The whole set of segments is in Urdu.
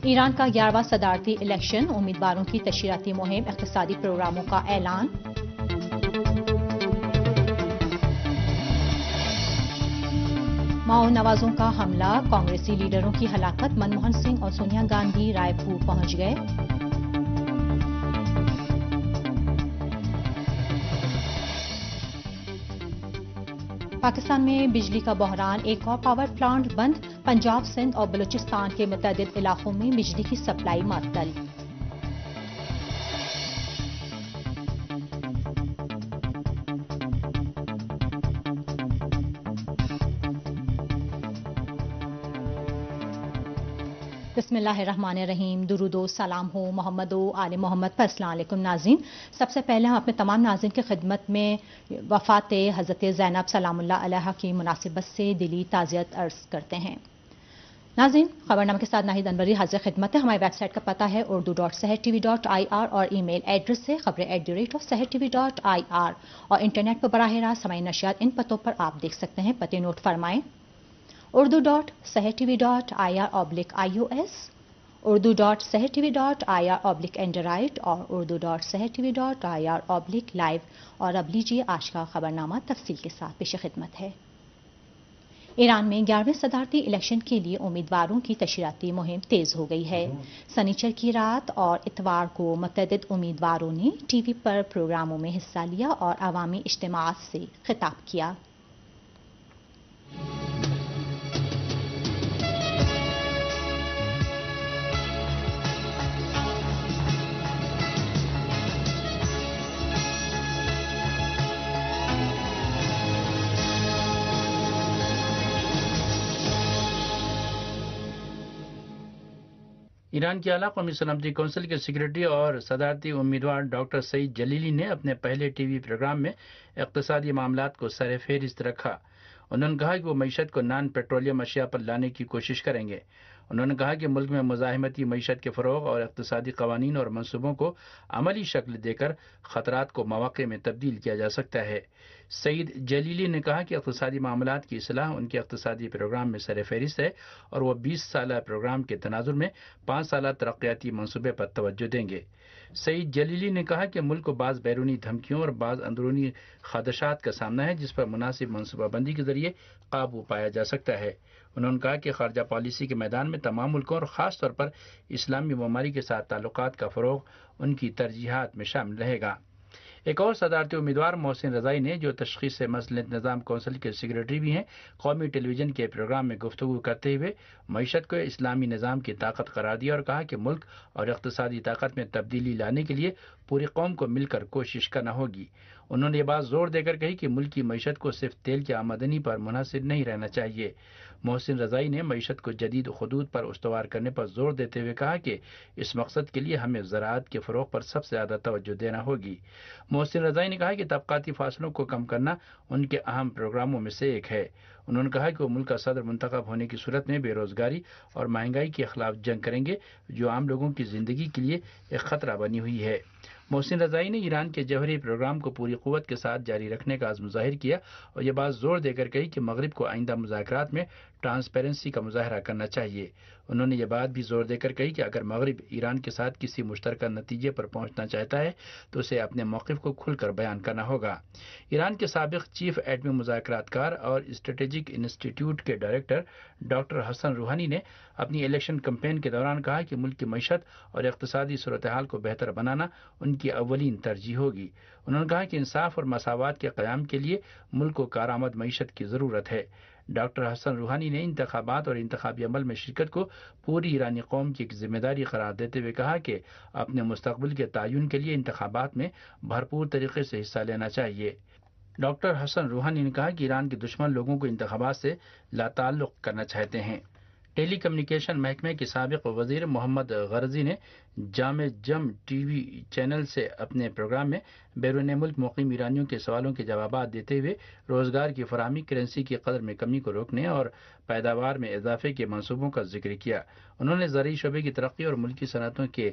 ایران کا 11واں صدارتی الیکشن، امیدواروں کی تشہیراتی مہم، اقتصادی پروگراموں کا اعلان۔ ماؤ نوازوں کا حملہ، کانگریسی لیڈروں کی ہلاکت، منموہن سنگھ اور سونیا گاندھی رائے پور پہنچ گئے۔ پاکستان میں بجلی کا بحران، ایک اور پاور پلانٹ بند، پنجاب، سندھ اور بلوچستان کے متعدد علاقوں میں بجلی کی سپلائی معطل۔ بسم اللہ الرحمن الرحیم، درود و سلام ہو محمد و آل محمد پر۔ السلام علیکم ناظرین، سب سے پہلے ہم اپنے تمام ناظرین کی خدمت میں وفات حضرت زینب سلام اللہ علیہا کی مناسبت سے دلی تعزیت عرض کرتے ہیں۔ ناظرین، خبرنامے کے ساتھ ناہید انوری حاضر خدمت ہے۔ ہماری ویب سائٹ کا پتہ ہے urdu.sehertv.ir اور ای میل ایڈریس ہے خبریں@sehertv.ir اور انٹرنیٹ پر براہ راست ہماری نشریات ان پتوں پر آپ دیکھ سکتے ہیں۔ پتے نوٹ فرمائیں: urdu.sehertv.ir/ios، urdu.sehertv.ir/android اور urdu.sehertv.ir/live۔ اور اب لیجیے آج کا خبرنامہ تفصیل کے ساتھ پیش خدمت ہے۔ ایران میں 11ویں صدارتی الیکشن کے لیے امیدواروں کی تشہیراتی مہم تیز ہو گئی ہے۔ سنیچر کی رات اور اتوار کو متعدد امیدواروں نے ٹی وی پر پروگراموں میں حصہ لیا اور عوامی اجتماعات سے خطاب کیا۔ ایران کی اعلیٰ قومی سلامتی کونسل کے سیکریٹری اور صدارتی امیدوار ڈاکٹر سعید جلیلی نے اپنے پہلے ٹی وی پروگرام میں اقتصادی معاملات کو سر فہرست رکھا۔ انہوں نے کہا کہ وہ معیشت کو نان پیٹرولیم اشیاء پر لانے کی کوشش کریں گے۔ انہوں نے کہا کہ ملک میں مزاحمتی معیشت کے فروغ اور اقتصادی قوانین اور منصوبوں کو عملی شکل دے کر خطرات کو مواقع میں تبدیل کیا جا سکتا ہے۔ سعید جلیلی نے کہا کہ اقتصادی معاملات کی اصلاح ان کے اقتصادی پروگرام میں سر فہرست ہے اور وہ 20 سالہ پروگرام کے تناظر میں 5 سالہ ترقیاتی منصوبے پر توجہ دیں گے۔ سعید جلیلی نے کہا کہ ملک کو بعض بیرونی دھمکیوں اور بعض اندرونی خدشات کا سامنا ہے جس پر مناسب منصوبہ بندی کے ذریعے قابو پایا جا سکتا ہے۔ انہوں نے کہا کہ خارجہ پالیسی کے میدان میں تمام ملکوں اور خاص طور پر اسلامی ممالک کے ساتھ تعلقات کا فروغ ان کی ترجیحات میں شامل رہے گا۔ ایک اور صدارتی امیدوار محسن رضائی نے، جو تشخیص مسئلہ نظام کونسل کے سیکریٹری بھی ہیں، قومی ٹیلی ویژن کے پروگرام میں گفتگو کرتے ہوئے معیشت کو اسلامی نظام کی طاقت قرار دیا اور کہا کہ ملک اور اقتصادی طاقت میں تبدیلی لانے کے لیے پوری قوم کو مل کر کوشش کرنا ہوگی۔ انہوں نے یہ بات زور دے کر کہی کہ ملک کی معیشت کو صرف تیل کی آمدنی پر منحصر نہیں رہنا چاہیے۔ محسن رضائی نے معیشت کو جدید خطوط پر استوار کرنے پر زور دیتے ہوئے کہا کہ اس مقصد کے لیے ہمیں زراعت کے فروغ پر سب سے زیادہ توجہ دینا ہوگی۔ محسن رضائی نے کہا کہ طبقاتی فاصلوں کو کم کرنا ان کے اہم پروگراموں میں سے ایک ہے۔ انہوں نے کہا کہ وہ ملک کا صدر منتخب ہونے کی صورت میں بے روزگاری اور مہنگائی کے خلاف جنگ کریں گے، جو عام لوگوں کی زندگی کے لیے ایک خطرہ بنی ہوئی ہے۔ محسن رضائی نے ایران کے جوہری پروگرام کو پوری قوت کے ساتھ جاری رکھنے کا عزم ظاہر کیا اور یہ بات زور دے کر کہی کہ مغرب کو آئندہ مذاکرات میں ٹرانسپیرنسی کا مظاہرہ کرنا چاہیے۔ انہوں نے یہ بات بھی زور دے کر کہی کہ اگر مغرب ایران کے ساتھ کسی مشترکہ نتیجے پر پہنچنا چاہتا ہے تو اسے اپنے موقف کو کھل کر بیان کرنا ہوگا۔ ایران کے سابق چیف ایٹمی مذاکرات کار اور اسٹریٹجک انسٹی ٹیوٹ کے ڈائریکٹر ڈاکٹر حسن روحانی نے اپنی الیکشن کمپین کے دوران کہا کہ ملک کی معیشت اور اقتصادی صورتحال کو بہتر بنانا ان کی اولین ترجیح ہوگی۔ انہوں نے کہا کہ انصاف اور مساوات کے قیام کے لیے ملک کو کارآمد معیشت کی ضرورت ہے۔ ڈاکٹر حسن روحانی نے انتخابات اور انتخابی عمل میں شرکت کو پوری ایرانی قوم کی ایک ذمہ داری قرار دیتے ہوئے کہا کہ اپنے مستقبل کے تعین کے لیے انتخابات میں بھرپور طریقے سے حصہ لینا چاہیے۔ ڈاکٹر حسن روحانی نے کہا کہ ایران کے دشمن لوگوں کو انتخابات سے لا تعلق کرنا چاہتے ہیں۔ ٹیلی کمیونیکیشن محکمے کے سابق وزیر محمد غرضی نے جامع جم ٹی وی چینل سے اپنے پروگرام میں بیرون ملک مقیم ایرانیوں کے سوالوں کے جوابات دیتے ہوئے روزگار کی فراہمی، کرنسی کی قدر میں کمی کو روکنے اور پیداوار میں اضافے کے منصوبوں کا ذکر کیا۔ انہوں نے زرعی شعبے کی ترقی اور ملکی صنعتوں کے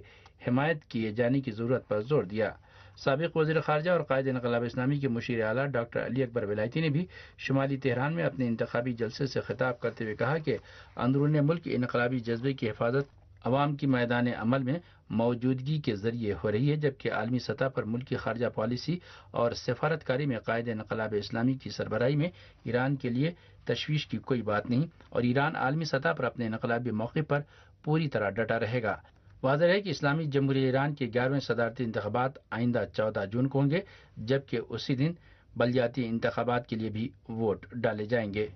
حمایت کیے جانے کی ضرورت پر زور دیا۔ سابق وزیر خارجہ اور قائد انقلاب اسلامی کے مشیر اعلیٰ ڈاکٹر علی اکبر ولایتی نے بھی شمالی تہران میں اپنے انتخابی جلسے سے خطاب کرتے ہوئے کہا کہ اندرون ملک انقلابی جذبے کی حفاظت عوام کی میدان عمل میں موجودگی کے ذریعے ہو رہی ہے، جبکہ عالمی سطح پر ملکی خارجہ پالیسی اور سفارتکاری میں قائد انقلاب اسلامی کی سربراہی میں ایران کے لیے تشویش کی کوئی بات نہیں، اور ایران عالمی سطح پر اپنے انقلابی موقع پر پوری طرح ڈٹا رہے گا۔ واضح ہے کہ اسلامی جمہوریہ ایران کے 11ویں صدارتی انتخابات آئندہ 14 جون کو ہوں گے، جبکہ اسی دن بلدیاتی انتخابات کے لیے بھی ووٹ ڈالے جائیں گے۔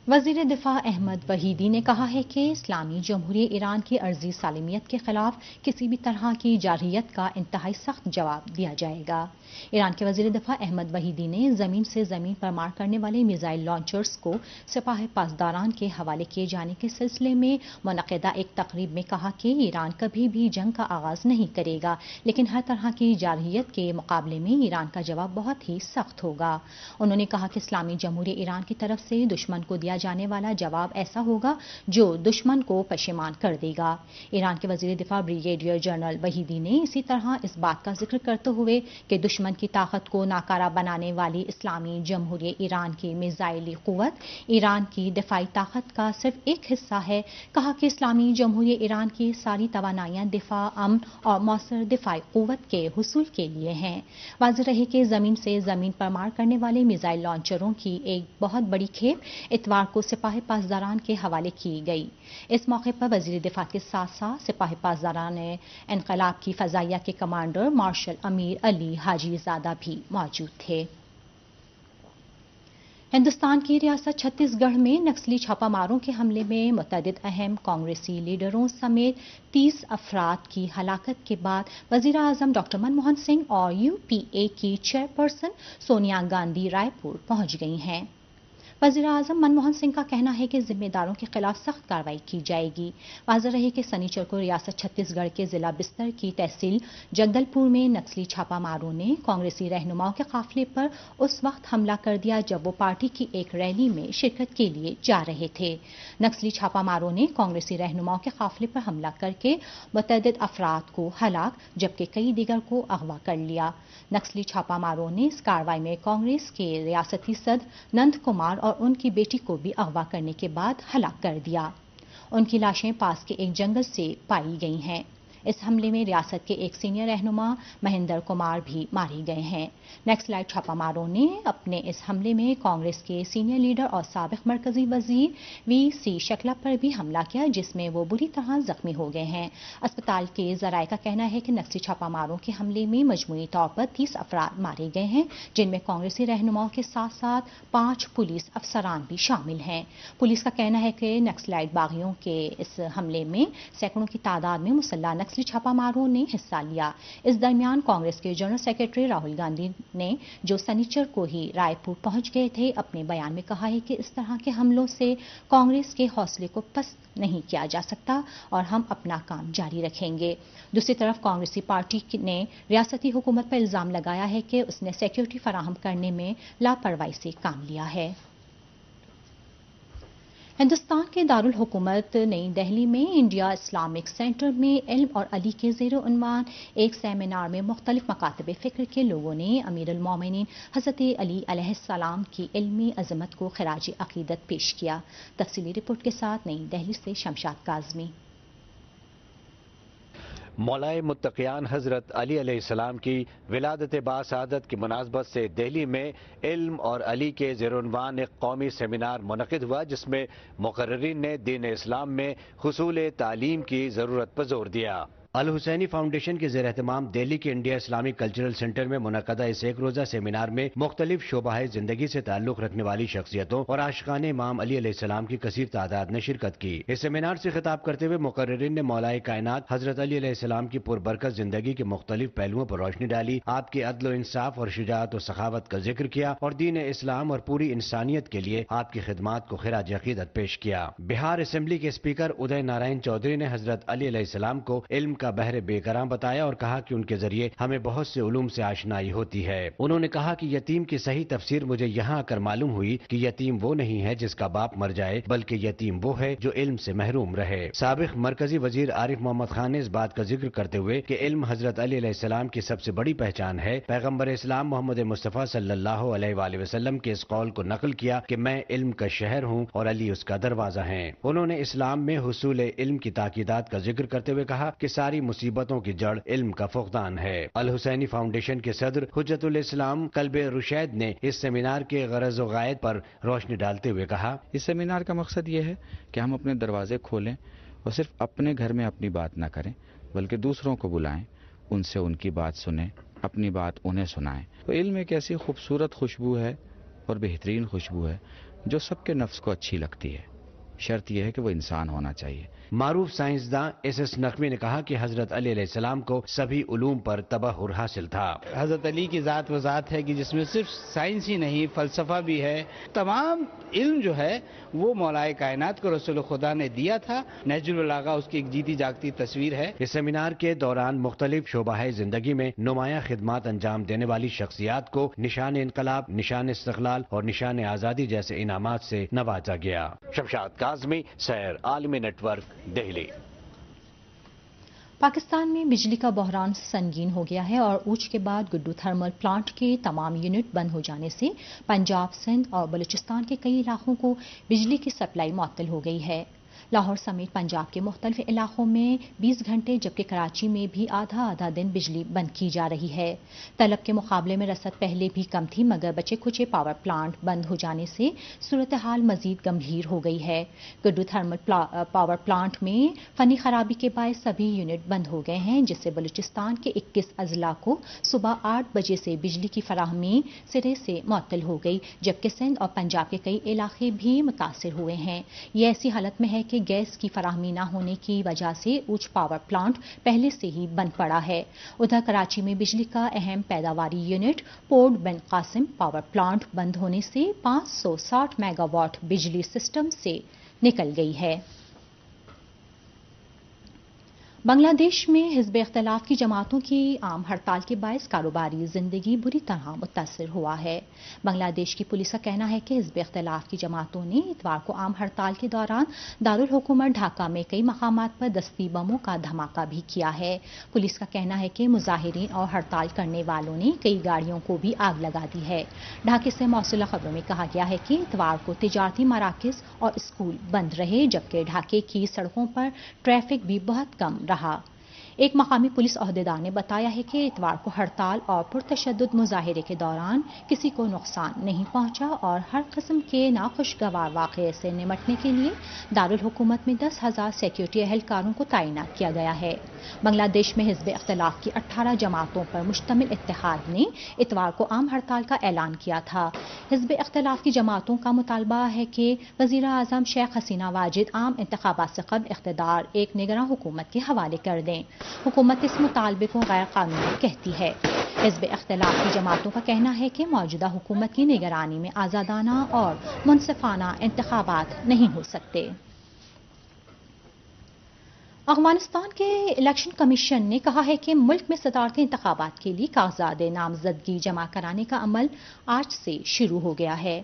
وزیر دفاع احمد وحیدی نے کہا ہے کہ اسلامی جمہوریہ ایران کی عرضی سالمیت کے خلاف کسی بھی طرح کی جارحیت کا انتہائی سخت جواب دیا جائے گا۔ ایران کے وزیر دفاع احمد وحیدی نے زمین سے زمین پر مار کرنے والے میزائل لانچرز کو سپاہ پاسداران کے حوالے کیے جانے کے سلسلے میں منعقدہ ایک تقریب میں کہا کہ ایران کبھی بھی جنگ کا آغاز نہیں کرے گا، لیکن ہر طرح کی جارحیت کے مقابلے میں ایران کا جواب بہت ہی سخت ہوگا۔ انہوں نے کہا کہ اسلامی جمہوریہ ایران کی طرف سے دشمن کو دیا جانے والا جواب ایسا ہوگا جو دشمن کو پشیمان کر دے گا۔ ایران کے وزیر دفاع بریگیڈیئر جنرل وحیدی نے اسی طرح اس بات کا ذکر کرتے ہوئے کہ دشمن کی طاقت کو ناکارہ بنانے والی اسلامی جمہوریہ ایران کی میزائلی قوت ایران کی دفاعی طاقت کا صرف ایک حصہ ہے، کہا کہ اسلامی جمہوریہ ایران کی ساری توانائیاں دفاع، امن اور مؤثر دفاعی قوت کے حصول کے لیے ہیں۔ واضح رہے کہ زمین سے زمین پر مار کرنے والے میزائل لانچروں کی ایک بہت بڑی کھیپ اتوار کو سپاہ پاسداران کے حوالے کی گئی۔ اس موقع پر وزیر دفاع کے ساتھ ساتھ سپاہ پاسداران انقلاب کی فضائیہ کے کمانڈر مارشل امیر علی حاجی زادہ بھی موجود تھے۔ ہندوستان کی ریاست چھتیس گڑھ میں نکسلی چھاپہ ماروں کے حملے میں متعدد اہم کانگریسی لیڈروں سمیت 30 افراد کی ہلاکت کے بعد وزیر اعظم ڈاکٹر منموہن سنگھ اور UPA کی چیئرپرسن سونیا گاندھی رائے پور پہنچ گئی ہیں۔ وزیر اعظم منموہن سنگھ کا کہنا ہے کہ ذمہ داروں کے خلاف سخت کارروائی کی جائے گی۔ واضح رہے کہ سنیچر کو ریاست چھتیس گڑھ کے ضلع بستر کی تحصیل جگدل پور میں نکسلی چھاپہ ماروں نے کانگریسی رہنماؤں کے قافلے پر اس وقت حملہ کر دیا جب وہ پارٹی کی ایک ریلی میں شرکت کے لیے جا رہے تھے۔ نکسلی چھاپہ ماروں نے کانگریسی رہنماؤں کے قافلے پر حملہ کر کے متعدد افراد کو ہلاک جبکہ کئی دیگر کو اغوا کر لیا۔ نکسلی چھاپہ ماروں نے اس کارروائی میں کانگریس کے ریاستی صدر نند کمار اور ان کی بیٹی کو بھی اغوا کرنے کے بعد ہلاک کر دیا۔ ان کی لاشیں پاس کے ایک جنگل سے پائی گئی ہیں۔ اس حملے میں ریاست کے ایک سینئر رہنما مہندر کمار بھی مارے گئے ہیں۔ نکسلائٹ چھاپہ ماروں نے اپنے اس حملے میں کانگریس کے سینئر لیڈر اور سابق مرکزی وزیر VC شکلا پر بھی حملہ کیا، جس میں وہ بری طرح زخمی ہو گئے ہیں۔ اسپتال کے ذرائع کا کہنا ہے کہ نکسلی چھاپہ ماروں کے حملے میں مجموعی طور پر 30 افراد مارے گئے ہیں، جن میں کانگریسی رہنماؤں کے ساتھ ساتھ 5 پولیس افسران بھی شامل ہیں۔ پولیس کا کہنا ہے کہ نکسلائٹ باغیوں کے اس حملے میں سینکڑوں کی تعداد میں مسلح نکسلی چھاپہ ماروں نے حصہ لیا۔ اس درمیان کانگریس کے جنرل سیکرٹری راہل گاندھی نے جو سنیچر کو ہی رائے پور پہنچ گئے تھے، اپنے بیان میں کہا ہے کہ اس طرح کے حملوں سے کانگریس کے حوصلے کو پست نہیں کیا جا سکتا اور ہم اپنا کام جاری رکھیں گے۔ دوسری طرف کانگریسی پارٹی نے ریاستی حکومت پر الزام لگایا ہے کہ اس نے سیکیورٹی فراہم کرنے میں لاپرواہی سے کام لیا ہے۔ ہندوستان کے دارالحکومت نئی دہلی میں انڈیا اسلامک سینٹر میں علم اور علی کے زیر عنوان ایک سیمینار میں مختلف مکاتب فکر کے لوگوں نے امیر المومنین حضرت علی علیہ السلام کی علمی عظمت کو خراج عقیدت پیش کیا۔ تفصیلی رپورٹ کے ساتھ نئی دہلی سے شمشاد کاظمی۔ مولائے متقیان حضرت علی علیہ السلام کی ولادت باسعادت کی مناسبت سے دہلی میں علم اور علی کے زیر عنوان ایک قومی سیمینار منعقد ہوا، جس میں مقررین نے دین اسلام میں حصول تعلیم کی ضرورت پر زور دیا۔ الحسینی فاؤنڈیشن کے زیر اہتمام دہلی کے انڈیا اسلامک کلچرل سینٹر میں منعقدہ اس ایک روزہ سیمینار میں مختلف شعبہ زندگی سے تعلق رکھنے والی شخصیتوں اور عاشقان امام علی علیہ السلام کی کثیر تعداد نے شرکت کی۔ اس سیمینار سے خطاب کرتے ہوئے مقررین نے مولائے کائنات حضرت علی علیہ السلام کی پربرکت زندگی کے مختلف پہلوؤں پر روشنی ڈالی، آپ کے عدل و انصاف اور شجاعت و سخاوت کا ذکر کیا اور دین اسلام اور پوری انسانیت کے لیے آپ کی خدمات کو خراج عقیدت پیش کیا۔ بہار اسمبلی کے اسپیکر ادے نارائن چودھری نے حضرت علی علیہ السلام کو علم کا بحر بے کراں بتایا اور کہا کہ ان کے ذریعے ہمیں بہت سے علوم سے آشنائی ہوتی ہے۔ انہوں نے کہا کہ یتیم کی صحیح تفسیر مجھے یہاں آ کر معلوم ہوئی کہ یتیم وہ نہیں ہے جس کا باپ مر جائے، بلکہ یتیم وہ ہے جو علم سے محروم رہے۔ سابق مرکزی وزیر عارف محمد خان نے اس بات کا ذکر کرتے ہوئے کہ علم حضرت علی علیہ السلام کی سب سے بڑی پہچان ہے، پیغمبر اسلام محمد مصطفیٰ صلی اللہ علیہ وآلہ وسلم کے اس قول کو نقل کیا کہ میں علم کا شہر ہوں اور علی اس کا دروازہ ہیں۔ انہوں نے اسلام میں حصول علم کی تاکیدات کا ذکر کرتے ہوئے کہا کہ ساری مصیبتوں کی جڑ علم کا فقدان ہے۔ الحسینی فاؤنڈیشن کے صدر حجت الاسلام قلب رشید نے اس سیمینار کے غرض و غائد پر روشنی ڈالتے ہوئے کہا، اس سیمینار کا مقصد یہ ہے کہ ہم اپنے دروازے کھولیں اور صرف اپنے گھر میں اپنی بات نہ کریں، بلکہ دوسروں کو بلائیں، ان سے ان کی بات سنیں، اپنی بات انہیں سنائیں۔ تو علم ایک ایسی خوبصورت خوشبو ہے اور بہترین خوشبو ہے جو سب کے نفس کو اچھی لگتی ہے، شرط یہ ہے کہ وہ انسان ہونا چاہیے۔ معروف سائنسداں ایس نقوی نے کہا کہ حضرت علی علیہ السلام کو سبھی علوم پر تبحر حاصل تھا۔ حضرت علی کی ذات و ذات ہے کہ جس میں صرف سائنس ہی نہیں، فلسفہ بھی ہے۔ تمام علم جو ہے وہ مولا کائنات کو رسول خدا نے دیا تھا۔ نہج البلاغہ اس کی ایک جیتی جاگتی تصویر ہے۔ اس سیمینار کے دوران مختلف شعبہ زندگی میں نمایاں خدمات انجام دینے والی شخصیات کو نشان انقلاب، نشان استقلال اور نشان آزادی جیسے انعامات سے نوازا گیا۔ شمشاد کاظمی، سیر عالمی نیٹ ورک، دہلی۔ پاکستان میں بجلی کا بحران سنگین ہو گیا ہے اور اوچ کے بعد گڈو تھرمل پلانٹ کے تمام یونٹ بند ہو جانے سے پنجاب، سندھ اور بلوچستان کے کئی علاقوں کو بجلی کی سپلائی معطل ہو گئی ہے۔ لاہور سمیت پنجاب کے مختلف علاقوں میں 20 گھنٹے جبکہ کراچی میں بھی آدھا دن بجلی بند کی جا رہی ہے۔ طلب کے مقابلے میں رسد پہلے بھی کم تھی، مگر بچے کھچے پاور پلانٹ بند ہو جانے سے صورتحال مزید گمبھیر ہو گئی ہے۔ گڈو تھرمل پاور پلانٹ میں فنی خرابی کے باعث سبھی یونٹ بند ہو گئے ہیں، جس سے بلوچستان کے 21 اضلاع کو صبح 8 بجے سے بجلی کی فراہمی سرے سے معطل ہو گئی، جبکہ سندھ اور پنجاب کے کئی علاقے بھی متاثر ہوئے ہیں۔ یہ ایسی حالت میں ہے کہ گیس کی فراہمی نہ ہونے کی وجہ سے اوچ پاور پلانٹ پہلے سے ہی بند پڑا ہے۔ ادھر کراچی میں بجلی کا اہم پیداواری یونٹ پورٹ بن قاسم پاور پلانٹ بند ہونے سے 560 میگا واٹ بجلی سسٹم سے نکل گئی ہے۔ بنگلہ دیش میں حزب اختلاف کی جماعتوں کی عام ہڑتال کے باعث کاروباری زندگی بری طرح متاثر ہوا ہے۔ بنگلہ دیش کی پولیس کا کہنا ہے کہ حزب اختلاف کی جماعتوں نے اتوار کو عام ہڑتال کے دوران دارالحکومت ڈھاکہ میں کئی مقامات پر دستی بموں کا دھماکہ بھی کیا ہے۔ پولیس کا کہنا ہے کہ مظاہرین اور ہڑتال کرنے والوں نے کئی گاڑیوں کو بھی آگ لگا دی ہے۔ ڈھاکے سے موصولہ خبروں میں کہا گیا ہے کہ اتوار کو تجارتی مراکز اور اسکول بند رہے، جبکہ ڈھاکے کی سڑکوں پر ٹریفک بھی بہت کم رہا۔ ایک مقامی پولیس عہدیدار نے بتایا ہے کہ اتوار کو ہڑتال اور پرتشدد مظاہرے کے دوران کسی کو نقصان نہیں پہنچا اور ہر قسم کے ناخوشگوار واقعے سے نمٹنے کے لیے دارالحکومت میں 10,000 سیکورٹی اہلکاروں کو تعینات کیا گیا ہے۔ بنگلہ دیش میں حزب اختلاف کی 18 جماعتوں پر مشتمل اتحاد نے اتوار کو عام ہڑتال کا اعلان کیا تھا۔ حزب اختلاف کی جماعتوں کا مطالبہ ہے کہ وزیر اعظم شیخ حسینہ واجد عام انتخابات سے قبل اقتدار ایک نگراں حکومت کے حوالے کر دیں۔ حکومت اس مطالبے کو غیر قانونی کہتی ہے۔ حزب اختلاف کی جماعتوں کا کہنا ہے کہ موجودہ حکومت کی نگرانی میں آزادانہ اور منصفانہ انتخابات نہیں ہو سکتے۔ افغانستان کے الیکشن کمیشن نے کہا ہے کہ ملک میں صدارتی انتخابات کے لیے کاغذات نامزدگی جمع کرانے کا عمل آج سے شروع ہو گیا ہے۔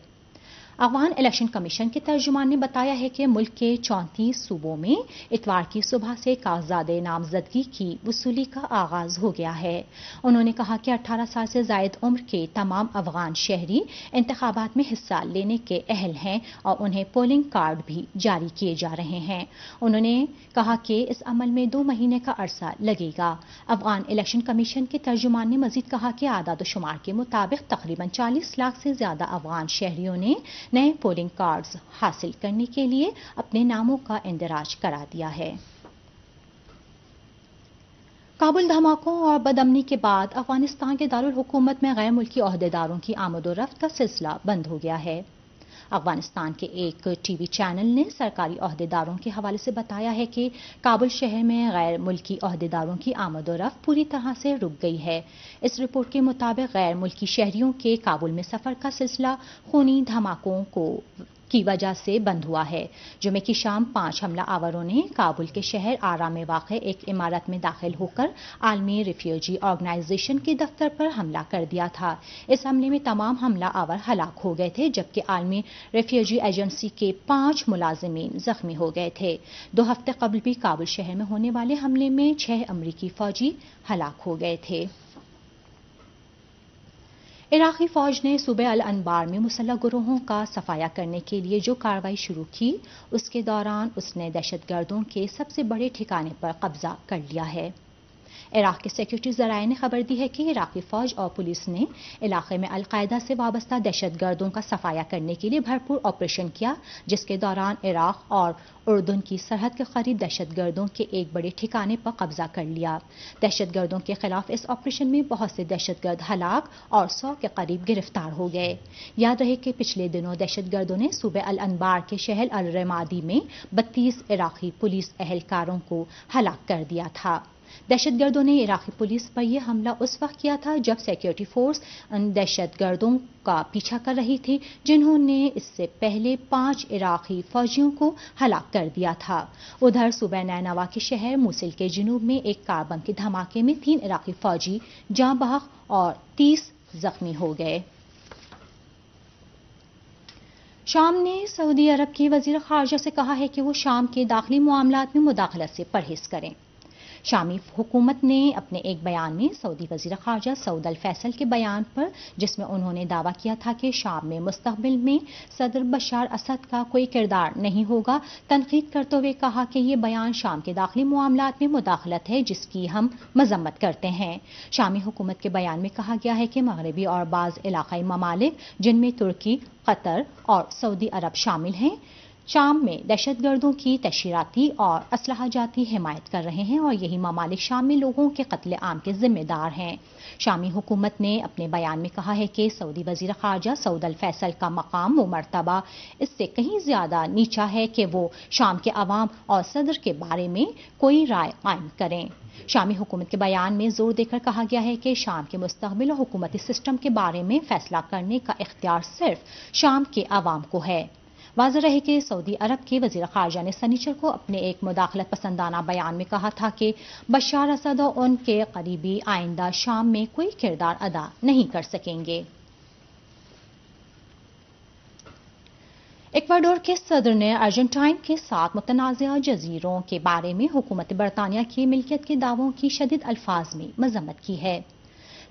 افغان الیکشن کمیشن کے ترجمان نے بتایا ہے کہ ملک کے 34 صوبوں میں اتوار کی صبح سے کاغذات نامزدگی کی وصولی کا آغاز ہو گیا ہے۔ انہوں نے کہا کہ 18 سال سے زائد عمر کے تمام افغان شہری انتخابات میں حصہ لینے کے اہل ہیں اور انہیں پولنگ کارڈ بھی جاری کیے جا رہے ہیں۔ انہوں نے کہا کہ اس عمل میں 2 مہینے کا عرصہ لگے گا۔ افغان الیکشن کمیشن کے ترجمان نے مزید کہا کہ اعداد و شمار کے مطابق تقریباً 40 لاکھ سے زیادہ افغان شہریوں نے نئے پولنگ کارڈز حاصل کرنے کے لیے اپنے ناموں کا اندراج کرا دیا ہے۔ کابل دھماکوں اور بدامنی کے بعد افغانستان کے دارالحکومت میں غیر ملکی عہدیداروں کی آمد و رفت کا سلسلہ بند ہو گیا ہے۔ افغانستان کے ایک ٹی وی چینل نے سرکاری عہدیداروں کے حوالے سے بتایا ہے کہ کابل شہر میں غیر ملکی عہدیداروں کی آمد و رفت پوری طرح سے رک گئی ہے۔ اس رپورٹ کے مطابق غیر ملکی شہریوں کے کابل میں سفر کا سلسلہ خونی دھماکوں کو کی وجہ سے بند ہوا ہے۔ جمعے کی شام 5 حملہ آوروں نے کابل کے شہر آرا میں واقع ایک عمارت میں داخل ہو کر عالمی ریفیوجی آرگنائزیشن کے دفتر پر حملہ کر دیا تھا۔ اس حملے میں تمام حملہ آور ہلاک ہو گئے تھے، جبکہ عالمی ریفیوجی ایجنسی کے 5 ملازمین زخمی ہو گئے تھے۔ 2 ہفتے قبل بھی کابل شہر میں ہونے والے حملے میں 6 امریکی فوجی ہلاک ہو گئے تھے۔ عراقی فوج نے صوبہ الانبار میں مسلح گروہوں کا صفایا کرنے کے لیے جو کارروائی شروع کی، اس کے دوران اس نے دہشت گردوں کے سب سے بڑے ٹھکانے پر قبضہ کر لیا ہے۔ عراق کے سیکورٹی ذرائع نے خبر دی ہے کہ عراقی فوج اور پولیس نے علاقے میں القاعدہ سے وابستہ دہشت گردوں کا صفایا کرنے کے لیے بھرپور آپریشن کیا، جس کے دوران عراق اور اردن کی سرحد کے قریب دہشت گردوں کے ایک بڑے ٹھکانے پر قبضہ کر لیا۔ دہشت گردوں کے خلاف اس آپریشن میں بہت سے دہشت گرد ہلاک اور 100 کے قریب گرفتار ہو گئے۔ یاد رہے کہ پچھلے دنوں دہشت گردوں نے صوبہ الانبار کے شہر الرمادی میں 32 عراقی پولیس اہلکاروں کو ہلاک کر دیا تھا۔ دہشت گردوں نے عراقی پولیس پر یہ حملہ اس وقت کیا تھا جب سیکورٹی فورس ان دہشت گردوں کا پیچھا کر رہی تھی، جنہوں نے اس سے پہلے 5 عراقی فوجیوں کو ہلاک کر دیا تھا۔ ادھر صوبہ نینوا کے شہر موصل کے جنوب میں ایک کار بم کے دھماکے میں 3 عراقی فوجی جاں بحق اور 30 زخمی ہو گئے۔ شام نے سعودی عرب کے وزیر خارجہ سے کہا ہے کہ وہ شام کے داخلی معاملات میں مداخلت سے پرہیز کریں۔ شامی حکومت نے اپنے ایک بیان میں سعودی وزیر خارجہ سعود الفیصل کے بیان پر، جس میں انہوں نے دعویٰ کیا تھا کہ شام میں مستقبل میں صدر بشار اسد کا کوئی کردار نہیں ہوگا، تنقید کرتے ہوئے کہا کہ یہ بیان شام کے داخلی معاملات میں مداخلت ہے جس کی ہم مذمت کرتے ہیں۔ شامی حکومت کے بیان میں کہا گیا ہے کہ مغربی اور بعض علاقائی ممالک جن میں ترکی، قطر اور سعودی عرب شامل ہیں، شام میں دہشت گردوں کی تشہیراتی اور اسلحہ جاتی حمایت کر رہے ہیں اور یہی ممالک شام میں لوگوں کے قتل عام کے ذمہ دار ہیں۔ شامی حکومت نے اپنے بیان میں کہا ہے کہ سعودی وزیر خارجہ سعود الفیصل کا مقام و مرتبہ اس سے کہیں زیادہ نیچا ہے کہ وہ شام کے عوام اور صدر کے بارے میں کوئی رائے قائم کریں۔ شامی حکومت کے بیان میں زور دے کر کہا گیا ہے کہ شام کے مستقبل اور حکومتی سسٹم کے بارے میں فیصلہ کرنے کا اختیار صرف شام کے عوام کو ہے۔ واضح رہے کہ سعودی عرب کے وزیر خارجہ نے سنیچر کو اپنے ایک مداخلت پسندانہ بیان میں کہا تھا کہ بشار اسد اور ان کے قریبی آئندہ شام میں کوئی کردار ادا نہیں کر سکیں گے۔ ایکواڈور کے صدر نے ارجنٹائن کے ساتھ متنازعہ جزیروں کے بارے میں حکومت برطانیہ کی ملکیت کے دعووں کی شدید الفاظ میں مذمت کی ہے۔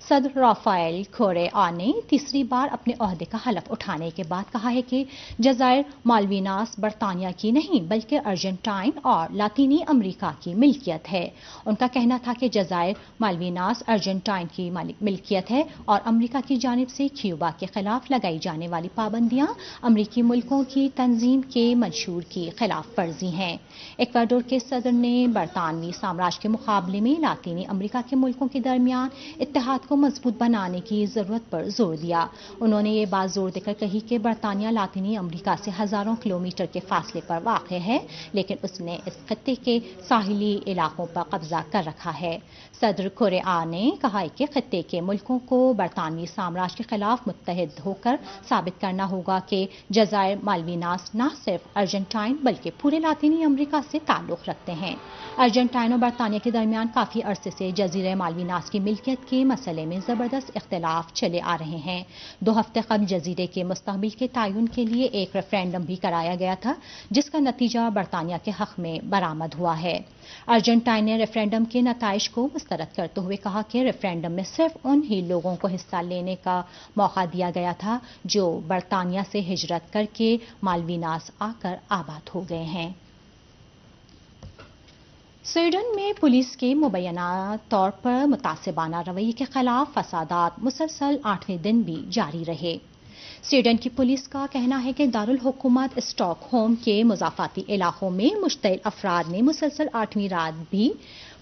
صدر رافائل کوریا نے تیسری بار اپنے عہدے کا حلف اٹھانے کے بعد کہا ہے کہ جزائر مالویناس برطانیہ کی نہیں بلکہ ارجنٹائن اور لاطینی امریکہ کی ملکیت ہے۔ ان کا کہنا تھا کہ جزائر مالویناس ارجنٹائن کی ملکیت ہے اور امریکہ کی جانب سے کیوبا کے خلاف لگائی جانے والی پابندیاں امریکی ملکوں کی تنظیم کے منشور کی خلاف ورزی ہیں۔ ایکواڈور کے صدر نے برطانوی سامراج کے مقابلے میں لاطینی امریکہ کے ملکوں کے درمیان اتحاد کو مضبوط بنانے کی ضرورت پر زور دیا۔ انہوں نے یہ بات زور دے کر کہی کہ برطانیہ لاطینی امریکہ سے ہزاروں کلومیٹر کے فاصلے پر واقع ہے، لیکن اس نے اس خطے کے ساحلی علاقوں پر قبضہ کر رکھا ہے۔ صدر کوریا نے کہا کہ خطے کے ملکوں کو برطانوی سامراج کے خلاف متحد ہو کر ثابت کرنا ہوگا کہ جزائر مالویناس نہ صرف ارجنٹائن بلکہ پورے لاطینی امریکہ سے تعلق رکھتے ہیں۔ ارجنٹائن اور برطانیہ کے درمیان کافی عرصے سے جزیرہ مالویناس کی ملکیت کے مسئلے میں زبردست اختلاف چلے آ رہے ہیں۔ 2 ہفتے قبل جزیرے کے مستقبل کے تعین کے لیے ایک ریفرینڈم بھی کرایا گیا تھا جس کا نتیجہ برطانیہ کے حق میں برآمد ہوا ہے۔ ارجنٹائن نے ریفرینڈم کے نتائج کو مسترد کرتے ہوئے کہا کہ ریفرینڈم میں صرف ان ہی لوگوں کو حصہ لینے کا موقع دیا گیا تھا جو برطانیہ سے ہجرت کر کے مالویناس آ کر آباد ہو گئے ہیں۔ سویڈن میں پولیس کے مبینہ طور پر متعصبانہ رویے کے خلاف فسادات مسلسل 8ویں دن بھی جاری رہے۔ سویڈن کی پولیس کا کہنا ہے کہ دارالحکومت اسٹاک ہوم کے مضافاتی علاقوں میں مشتعل افراد نے مسلسل 8ویں رات بھی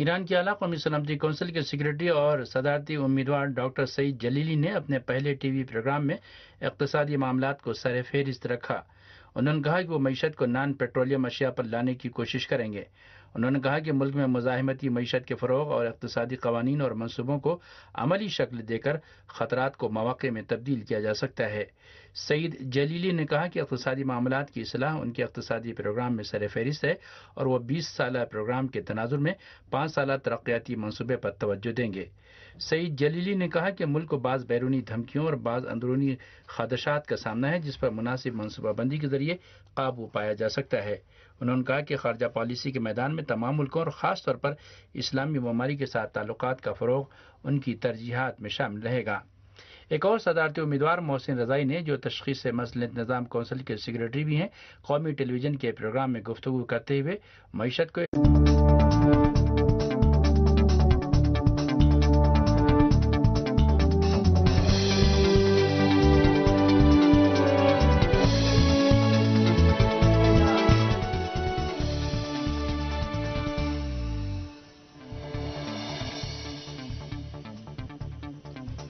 ایران کی اعلیٰ قومی سلامتی کونسل کے سیکرٹری اور صدارتی امیدوار ڈاکٹر سعید جلیلی نے اپنے پہلے ٹی وی پروگرام میں اقتصادی معاملات کو سر فہرست رکھا۔ انہوں نے کہا کہ وہ معیشت کو نان پیٹرولیم اشیاء پر لانے کی کوشش کریں گے۔ انہوں نے کہا کہ ملک میں مزاحمتی معیشت کے فروغ اور اقتصادی قوانین اور منصوبوں کو عملی شکل دے کر خطرات کو مواقع میں تبدیل کیا جا سکتا ہے۔ سعید جلیلی نے کہا کہ اقتصادی معاملات کی اصلاح ان کے اقتصادی پروگرام میں سر فہرست ہے اور وہ 20 سالہ پروگرام کے تناظر میں 5 سالہ ترقیاتی منصوبے پر توجہ دیں گے۔ سعید جلیلی نے کہا کہ ملک کو بعض بیرونی دھمکیوں اور بعض اندرونی خدشات کا سامنا ہے جس پر مناسب منصوبہ بندی کے ذریعے قابو پایا جا سکتا ہے۔ انہوں نے کہا کہ خارجہ پالیسی کے میدان میں تمام ملکوں اور خاص طور پر اسلامی ممالک کے ساتھ تعلقات کا فروغ ان کی ترجیحات میں شامل رہے گا۔ ایک اور صدارتی امیدوار محسن رضائی نے، جو تشخیص مسئلہ نظام کونسل کے سیکرٹری بھی ہیں، قومی ٹیلی ویژن کے پروگرام میں گفتگو کرتے ہوئے معیشت کو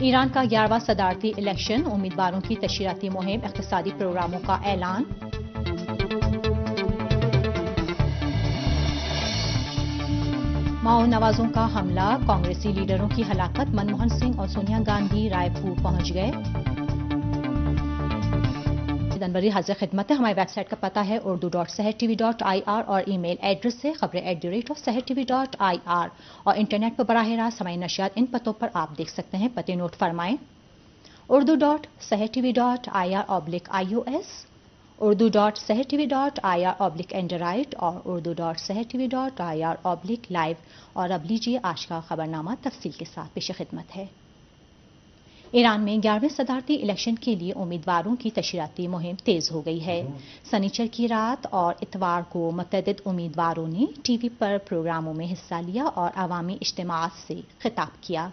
ایران کا 11واں صدارتی الیکشن، امیدواروں کی تشہیراتی مہم، اقتصادی پروگراموں کا اعلان۔ ماؤ نوازوں کا حملہ، کانگریسی لیڈروں کی ہلاکت، منموہن سنگھ اور سونیا گاندھی رائے پور پہنچ گئے۔ جنوری حاضر خدمت ہے۔ ہماری ویب سائٹ کا پتہ ہے urdu.sehertv.ir اور ای میل ایڈریس سے خبریں@sehertv.ir اور انٹرنیٹ پر براہ راست ہماری نشریات ان پتوں پر آپ دیکھ سکتے ہیں۔ پتے نوٹ فرمائیں: urdu.sehertv.ir/ios، urdu.sehertv.ir/android اور urdu.sehertv.ir/live۔ اور اب لیجیے آج کا خبرنامہ تفصیل کے ساتھ پیش خدمت ہے۔ ایران میں 11ویں صدارتی الیکشن کے لیے امیدواروں کی تشہیراتی مہم تیز ہو گئی ہے۔ سنیچر کی رات اور اتوار کو متعدد امیدواروں نے ٹی وی پر پروگراموں میں حصہ لیا اور عوامی اجتماعات سے خطاب کیا۔